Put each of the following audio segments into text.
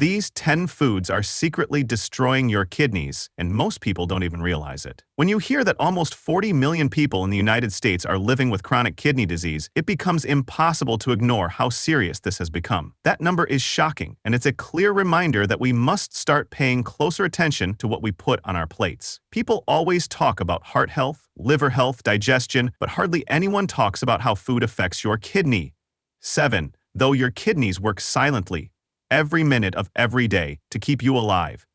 These 10 foods are secretly destroying your kidneys, and most people don't even realize it. When you hear that almost 40 million people in the United States are living with chronic kidney disease, it becomes impossible to ignore how serious this has become. That number is shocking, and it's a clear reminder that we must start paying closer attention to what we put on our plates. People always talk about heart health, liver health, digestion, but hardly anyone talks about how food affects your kidney. 7. Though your kidneys work silently, every minute of every day to keep you alive.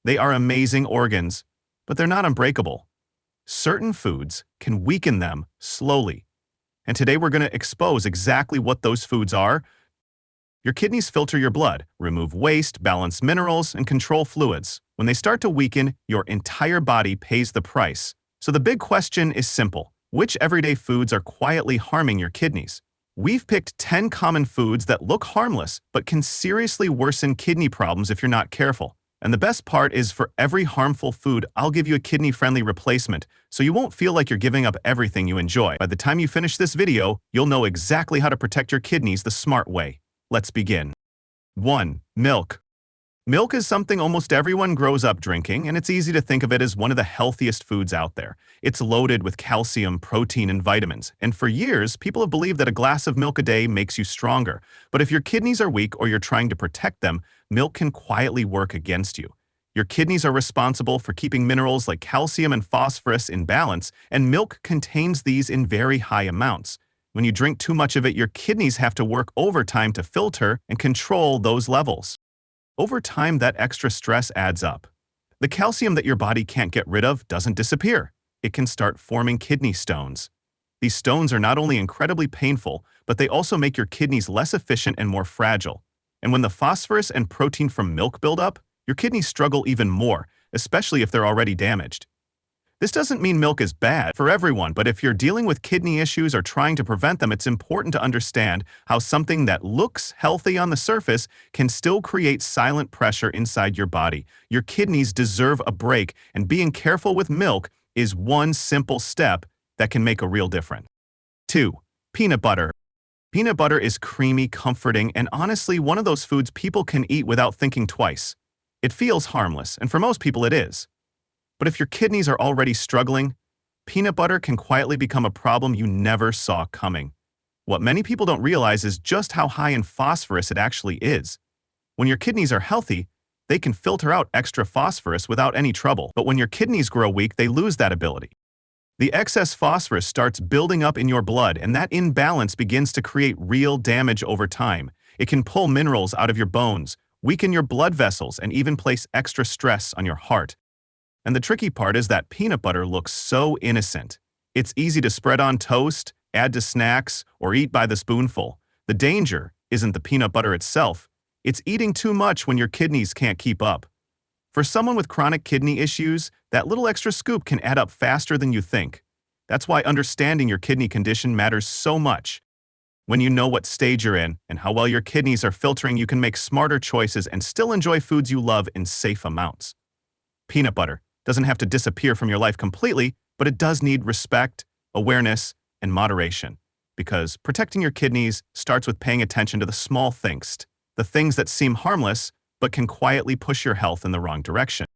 They are amazing organs, but they're not unbreakable. Certain foods can weaken them slowly. And today we're going to expose exactly what those foods are. Your kidneys filter your blood, remove waste, balance minerals, and control fluids. When they start to weaken, your entire body pays the price. So the big question is simple. Which everyday foods are quietly harming your kidneys? We've picked 10 common foods that look harmless but can seriously worsen kidney problems if you're not careful. And the best part is, for every harmful food, I'll give you a kidney-friendly replacement, so you won't feel like you're giving up everything you enjoy. By the time you finish this video, you'll know exactly how to protect your kidneys the smart way. Let's begin. 1. Milk. Milk is something almost everyone grows up drinking, and it's easy to think of it as one of the healthiest foods out there. It's loaded with calcium, protein, and vitamins, and for years, people have believed that a glass of milk a day makes you stronger. But if your kidneys are weak or you're trying to protect them, milk can quietly work against you. Your kidneys are responsible for keeping minerals like calcium and phosphorus in balance, and milk contains these in very high amounts. When you drink too much of it, your kidneys have to work overtime to filter and control those levels. Over time, that extra stress adds up. The calcium that your body can't get rid of doesn't disappear. It can start forming kidney stones. These stones are not only incredibly painful, but they also make your kidneys less efficient and more fragile. And when the phosphorus and protein from milk build up, your kidneys struggle even more, especially if they're already damaged. This doesn't mean milk is bad for everyone, but if you're dealing with kidney issues or trying to prevent them, it's important to understand how something that looks healthy on the surface can still create silent pressure inside your body. Your kidneys deserve a break, and being careful with milk is one simple step that can make a real difference. 2. Peanut butter. Peanut butter is creamy, comforting, and honestly one of those foods people can eat without thinking twice. It feels harmless, and for most people it is. But if your kidneys are already struggling, peanut butter can quietly become a problem you never saw coming. What many people don't realize is just how high in phosphorus it actually is. When your kidneys are healthy, they can filter out extra phosphorus without any trouble. But when your kidneys grow weak, they lose that ability. The excess phosphorus starts building up in your blood, and that imbalance begins to create real damage over time. It can pull minerals out of your bones, weaken your blood vessels, and even place extra stress on your heart. And the tricky part is that peanut butter looks so innocent. It's easy to spread on toast, add to snacks, or eat by the spoonful. The danger isn't the peanut butter itself. It's eating too much when your kidneys can't keep up. For someone with chronic kidney issues, that little extra scoop can add up faster than you think. That's why understanding your kidney condition matters so much. When you know what stage you're in and how well your kidneys are filtering, you can make smarter choices and still enjoy foods you love in safe amounts. Peanut butter doesn't have to disappear from your life completely, but it does need respect, awareness, and moderation. Because protecting your kidneys starts with paying attention to the small things, the things that seem harmless, but can quietly push your health in the wrong direction.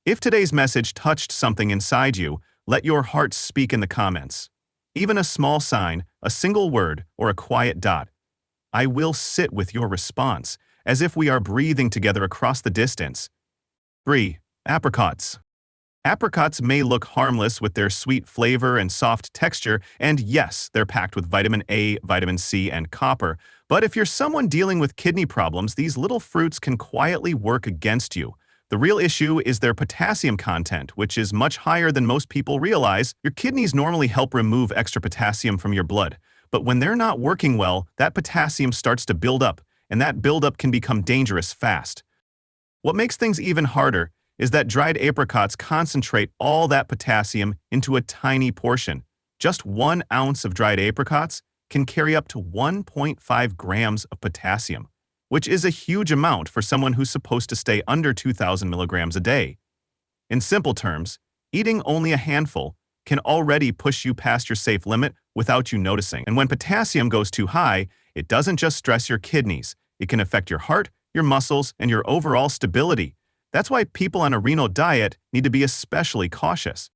If today's message touched something inside you, let your heart speak in the comments. Even a small sign, a single word, or a quiet dot. I will sit with your response, as if we are breathing together across the distance. 3. Apricots. Apricots may look harmless with their sweet flavor and soft texture, and yes, they're packed with vitamin A, vitamin C, and copper. But if you're someone dealing with kidney problems, these little fruits can quietly work against you. The real issue is their potassium content, which is much higher than most people realize. Your kidneys normally help remove extra potassium from your blood, but when they're not working well, that potassium starts to build up, and that buildup can become dangerous fast. What makes things even harder is that dried apricots concentrate all that potassium into a tiny portion. Just 1 ounce of dried apricots can carry up to 1.5 grams of potassium, which is a huge amount for someone who's supposed to stay under 2,000 milligrams a day. In simple terms, eating only a handful can already push you past your safe limit without you noticing. And when potassium goes too high, it doesn't just stress your kidneys. It can affect your heart, your muscles, and your overall stability. That's why people on a renal diet need to be especially cautious.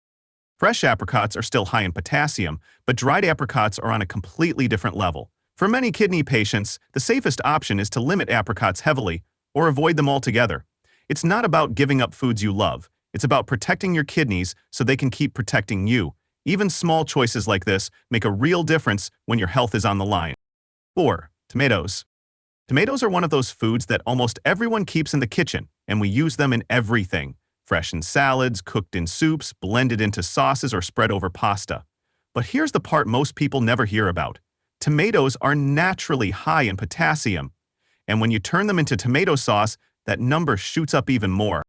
Fresh apricots are still high in potassium, but dried apricots are on a completely different level. For many kidney patients, the safest option is to limit apricots heavily or avoid them altogether. It's not about giving up foods you love. It's about protecting your kidneys so they can keep protecting you. Even small choices like this make a real difference when your health is on the line. 4. Tomatoes. Tomatoes are one of those foods that almost everyone keeps in the kitchen, and we use them in everything. Fresh in salads, cooked in soups, blended into sauces, or spread over pasta. But here's the part most people never hear about. Tomatoes are naturally high in potassium, and when you turn them into tomato sauce, that number shoots up even more.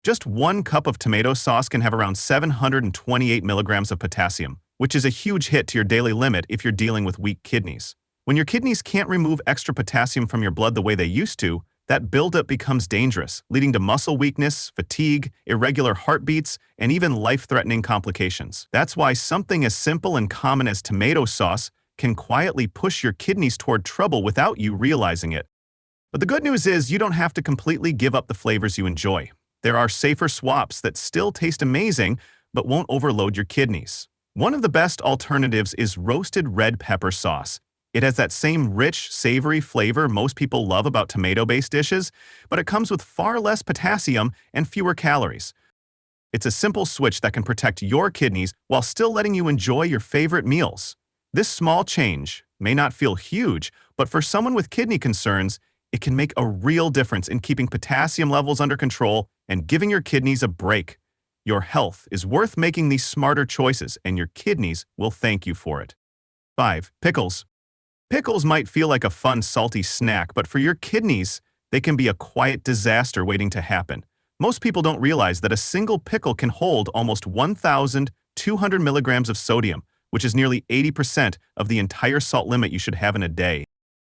Just 1 cup of tomato sauce can have around 728 milligrams of potassium, which is a huge hit to your daily limit if you're dealing with weak kidneys. When your kidneys can't remove extra potassium from your blood the way they used to, that buildup becomes dangerous, leading to muscle weakness, fatigue, irregular heartbeats, and even life-threatening complications. That's why something as simple and common as tomato sauce can quietly push your kidneys toward trouble without you realizing it. But the good news is you don't have to completely give up the flavors you enjoy. There are safer swaps that still taste amazing but won't overload your kidneys. One of the best alternatives is roasted red pepper sauce. It has that same rich, savory flavor most people love about tomato-based dishes, but it comes with far less potassium and fewer calories. It's a simple switch that can protect your kidneys while still letting you enjoy your favorite meals. This small change may not feel huge, but for someone with kidney concerns, it can make a real difference in keeping potassium levels under control and giving your kidneys a break. Your health is worth making these smarter choices, and your kidneys will thank you for it. 5. Pickles. Pickles might feel like a fun, salty snack, but for your kidneys, they can be a quiet disaster waiting to happen. Most people don't realize that a single pickle can hold almost 1,200 milligrams of sodium, which is nearly 80% of the entire salt limit you should have in a day.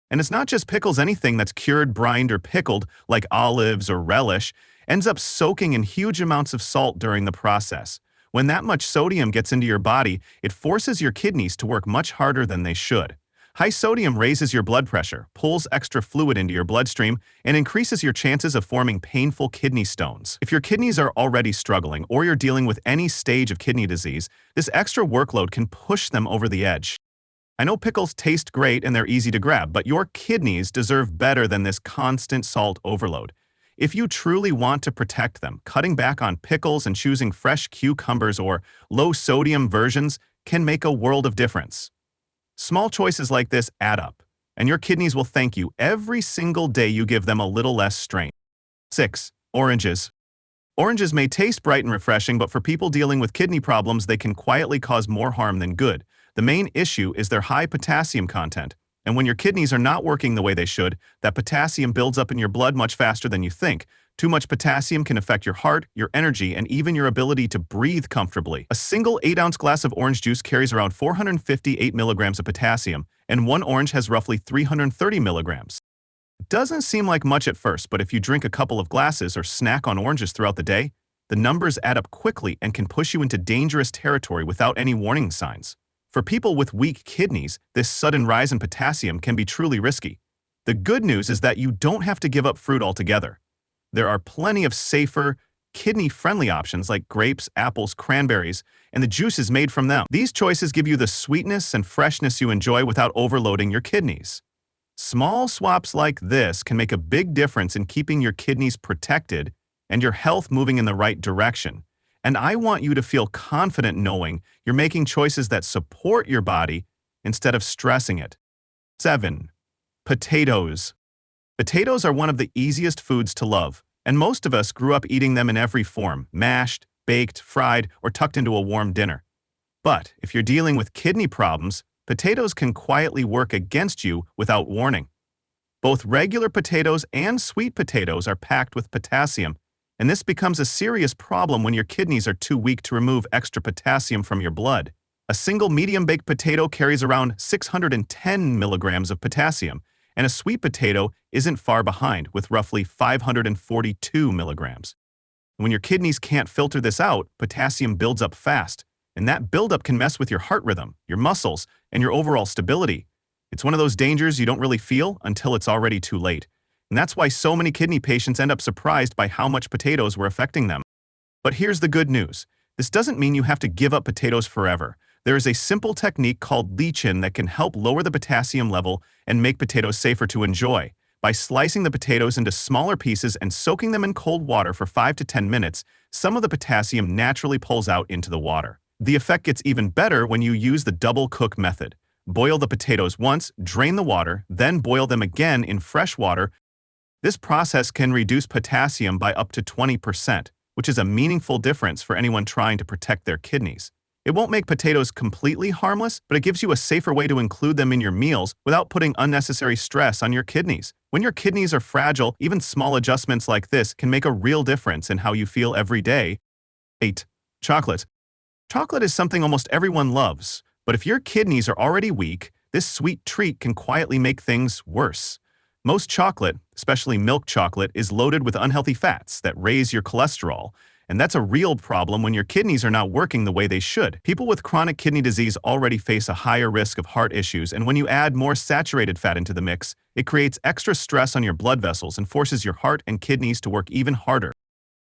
And it's not just pickles. Anything that's cured, brined, or pickled, like olives or relish, ends up soaking in huge amounts of salt during the process. When that much sodium gets into your body, it forces your kidneys to work much harder than they should. High sodium raises your blood pressure, pulls extra fluid into your bloodstream, and increases your chances of forming painful kidney stones. If your kidneys are already struggling or you're dealing with any stage of kidney disease, this extra workload can push them over the edge. I know pickles taste great and they're easy to grab, but your kidneys deserve better than this constant salt overload. If you truly want to protect them, cutting back on pickles and choosing fresh cucumbers or low-sodium versions can make a world of difference. Small choices like this add up, and your kidneys will thank you every single day you give them a little less strain. 6. Oranges. Oranges may taste bright and refreshing, but for people dealing with kidney problems, they can quietly cause more harm than good. The main issue is their high potassium content, and when your kidneys are not working the way they should, that potassium builds up in your blood much faster than you think. Too much potassium can affect your heart, your energy, and even your ability to breathe comfortably. A single 8-ounce glass of orange juice carries around 458 milligrams of potassium, and one orange has roughly 330 milligrams. It doesn't seem like much at first, but if you drink a couple of glasses or snack on oranges throughout the day, the numbers add up quickly and can push you into dangerous territory without any warning signs. For people with weak kidneys, this sudden rise in potassium can be truly risky. The good news is that you don't have to give up fruit altogether. There are plenty of safer, kidney-friendly options like grapes, apples, cranberries, and the juices made from them. These choices give you the sweetness and freshness you enjoy without overloading your kidneys. Small swaps like this can make a big difference in keeping your kidneys protected and your health moving in the right direction. And I want you to feel confident knowing you're making choices that support your body instead of stressing it. 7. Potatoes. Potatoes are one of the easiest foods to love, and most of us grew up eating them in every form: mashed, baked, fried, or tucked into a warm dinner. But if you're dealing with kidney problems, potatoes can quietly work against you without warning. Both regular potatoes and sweet potatoes are packed with potassium, and this becomes a serious problem when your kidneys are too weak to remove extra potassium from your blood. A single medium-baked potato carries around 610 milligrams of potassium, and a sweet potato isn't far behind with roughly 542 milligrams. When your kidneys can't filter this out, potassium builds up fast, and that buildup can mess with your heart rhythm, your muscles, and your overall stability. It's one of those dangers you don't really feel until it's already too late. And that's why so many kidney patients end up surprised by how much potatoes were affecting them. But here's the good news. This doesn't mean you have to give up potatoes forever. There is a simple technique called leach-in that can help lower the potassium level and make potatoes safer to enjoy. By slicing the potatoes into smaller pieces and soaking them in cold water for 5 to 10 minutes, some of the potassium naturally pulls out into the water. The effect gets even better when you use the double cook method. Boil the potatoes once, drain the water, then boil them again in fresh water. This process can reduce potassium by up to 20%, which is a meaningful difference for anyone trying to protect their kidneys. It won't make potatoes completely harmless, but it gives you a safer way to include them in your meals without putting unnecessary stress on your kidneys. When your kidneys are fragile, even small adjustments like this can make a real difference in how you feel every day. 8. Chocolate. Chocolate is something almost everyone loves, but if your kidneys are already weak, this sweet treat can quietly make things worse. Most chocolate, especially milk chocolate, is loaded with unhealthy fats that raise your cholesterol, and that's a real problem when your kidneys are not working the way they should. People with chronic kidney disease already face a higher risk of heart issues, and when you add more saturated fat into the mix, it creates extra stress on your blood vessels and forces your heart and kidneys to work even harder.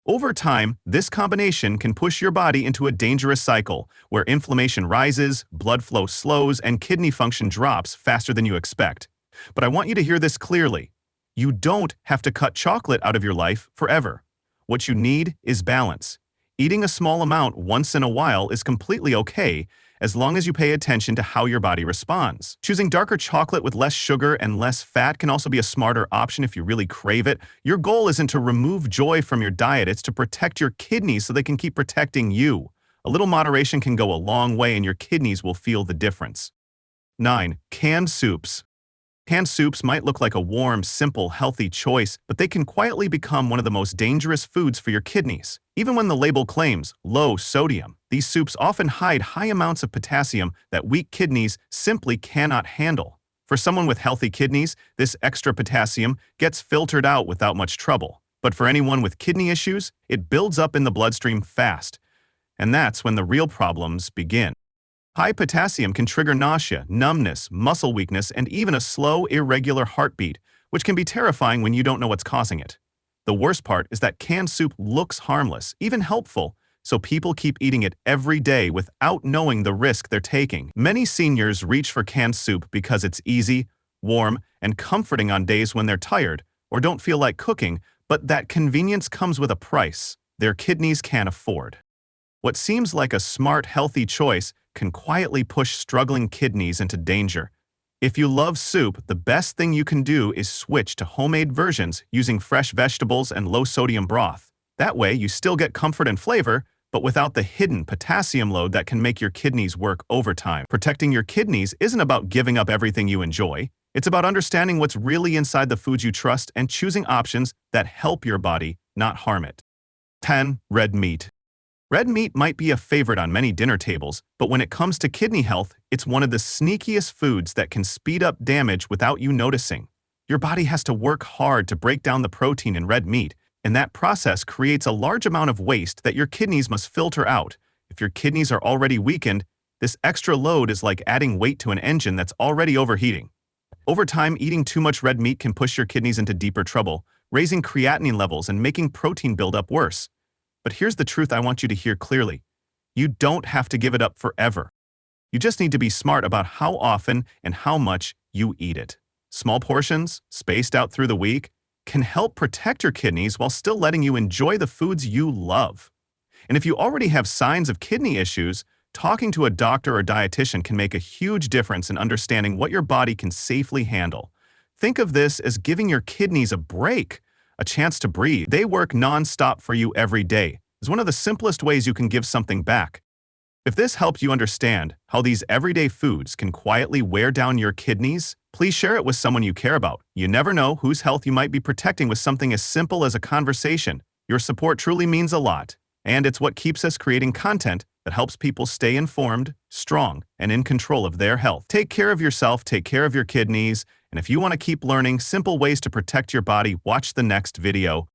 Over time, this combination can push your body into a dangerous cycle where inflammation rises, blood flow slows, and kidney function drops faster than you expect. But I want you to hear this clearly. You don't have to cut chocolate out of your life forever. What you need is balance. Eating a small amount once in a while is completely okay as long as you pay attention to how your body responds. Choosing darker chocolate with less sugar and less fat can also be a smarter option if you really crave it. Your goal isn't to remove joy from your diet, it's to protect your kidneys so they can keep protecting you. A little moderation can go a long way and your kidneys will feel the difference. 9. Canned soups. Canned soups might look like a warm, simple, healthy choice, but they can quietly become one of the most dangerous foods for your kidneys. Even when the label claims low sodium, these soups often hide high amounts of potassium that weak kidneys simply cannot handle. For someone with healthy kidneys, this extra potassium gets filtered out without much trouble. But for anyone with kidney issues, it builds up in the bloodstream fast. And that's when the real problems begin. High potassium can trigger nausea, numbness, muscle weakness, and even a slow, irregular heartbeat, which can be terrifying when you don't know what's causing it. The worst part is that canned soup looks harmless, even helpful, so people keep eating it every day without knowing the risk they're taking. Many seniors reach for canned soup because it's easy, warm, and comforting on days when they're tired or don't feel like cooking, but that convenience comes with a price their kidneys can't afford. What seems like a smart, healthy choice can quietly push struggling kidneys into danger. If you love soup, the best thing you can do is switch to homemade versions using fresh vegetables and low-sodium broth. That way, you still get comfort and flavor, but without the hidden potassium load that can make your kidneys work overtime. Protecting your kidneys isn't about giving up everything you enjoy. It's about understanding what's really inside the foods you trust and choosing options that help your body, not harm it. 10. Red meat. Red meat might be a favorite on many dinner tables, but when it comes to kidney health, it's one of the sneakiest foods that can speed up damage without you noticing. Your body has to work hard to break down the protein in red meat, and that process creates a large amount of waste that your kidneys must filter out. If your kidneys are already weakened, this extra load is like adding weight to an engine that's already overheating. Over time, eating too much red meat can push your kidneys into deeper trouble, raising creatinine levels and making protein buildup worse. But here's the truth I want you to hear clearly. You don't have to give it up forever. You just need to be smart about how often and how much you eat it. Small portions, spaced out through the week, can help protect your kidneys while still letting you enjoy the foods you love. And if you already have signs of kidney issues, talking to a doctor or dietitian can make a huge difference in understanding what your body can safely handle. Think of this as giving your kidneys a break, a chance to breathe. They work non-stop for you every day. It's one of the simplest ways you can give something back. If this helped you understand how these everyday foods can quietly wear down your kidneys, please share it with someone you care about. You never know whose health you might be protecting with something as simple as a conversation. Your support truly means a lot, and it's what keeps us creating content that helps people stay informed, strong, and in control of their health. Take care of yourself, take care of your kidneys, and if you want to keep learning simple ways to protect your body, watch the next video.